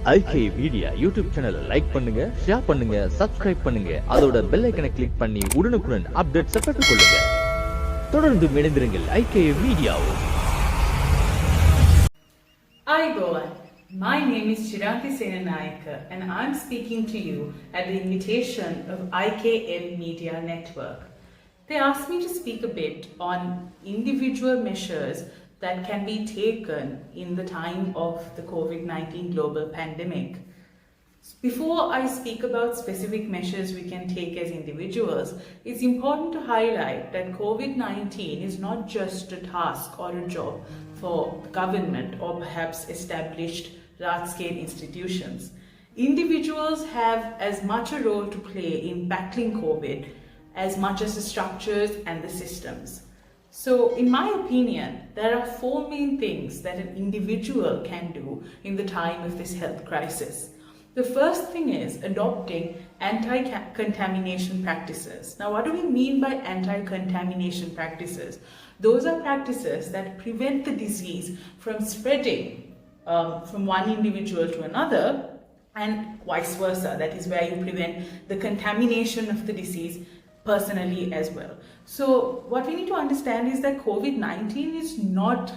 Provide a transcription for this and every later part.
IKM Media YouTube channel like பண்ணுங்க, share பண்ணுங்க, subscribe பண்ணுங்க. அதோட bell icon click பண்ணி உடனுக்குடன் updates பெற்றுக்கொள்ளுங்க. தொடர்ந்து இணைந்திருங்கள் IKM Media. Hi everyone, my name is Chiranthi Senanayake and I'm speaking to you at the invitation of IKM Media Network. They asked me to speak a bit on individual measures that can be taken in the time of the COVID-19 global pandemic. Before I speak about specific measures we can take as individuals, it's important to highlight that COVID-19 is not just a task or a job for government or perhaps established large-scale institutions. Individuals have as much a role to play in battling COVID as much as the structures and the systems. So, in my opinion, there are four main things that an individual can do in the time of this health crisis. The first thing is adopting anti-contamination practices. Now, what do we mean by anti-contamination practices? Those are practices that prevent the disease from spreading from one individual to another and vice versa. That is where you prevent the contamination of the disease personally as well. So what we need to understand is that COVID-19 is not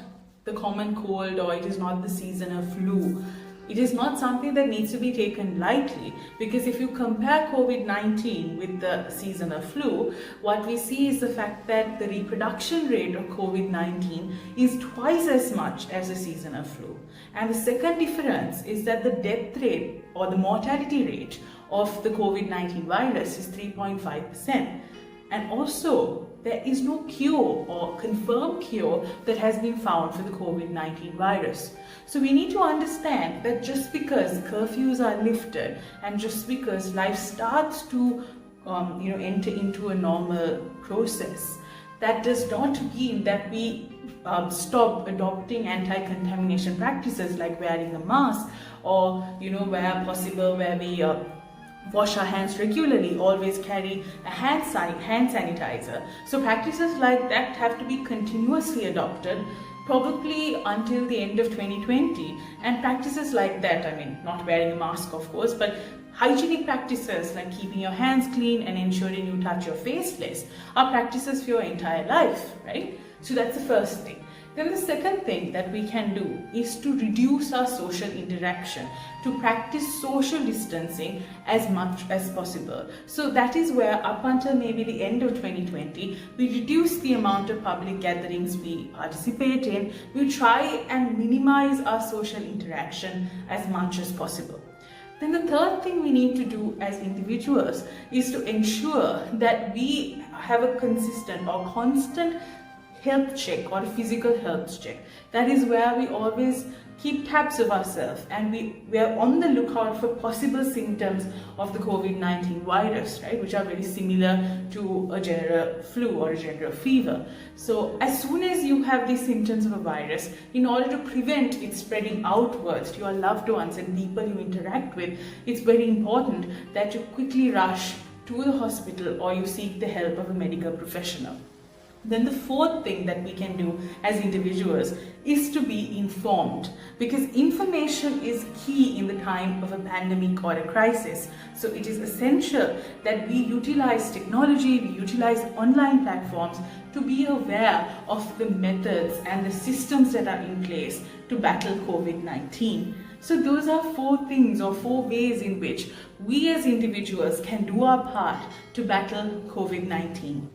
the common cold or it is not the seasonal flu. It is not something that needs to be taken lightly, because if you compare COVID-19 with the seasonal flu, what we see is the fact that the reproduction rate of COVID-19 is twice as much as the seasonal flu. And the second difference is that the death rate or the mortality rate of the COVID-19 virus is 3.5%. And also, there is no cure or confirmed cure that has been found for the COVID-19 virus. So we need to understand that just because curfews are lifted and just because life starts to enter into a normal process, that does not mean that we stop adopting anti-contamination practices like wearing a mask or where possible where we wash our hands regularly, always carry a hand sanitizer. So practices like that have to be continuously adopted, probably until the end of 2020. And practices like that, not wearing a mask of course, but hygienic practices like keeping your hands clean and ensuring you touch your face less are practices for your entire life, right? So that's the first thing. Then the second thing that we can do is to reduce our social interaction, to practice social distancing as much as possible. So that is where up until maybe the end of 2020, we reduce the amount of public gatherings we participate in. We try and minimize our social interaction as much as possible. Then the third thing we need to do as individuals is to ensure that we have a consistent or constant health check or a physical health check. That is where we always keep tabs of ourselves and we are on the lookout for possible symptoms of the COVID-19 virus, right, which are very similar to a general flu or a general fever. So as soon as you have these symptoms of a virus, in order to prevent it spreading outwards to your loved ones and people you interact with, it's very important that you quickly rush to the hospital or you seek the help of a medical professional. Then the fourth thing that we can do as individuals is to be informed, because information is key in the time of a pandemic or a crisis. So it is essential that we utilize technology, we utilize online platforms to be aware of the methods and the systems that are in place to battle COVID-19. So those are four things or four ways in which we as individuals can do our part to battle COVID-19.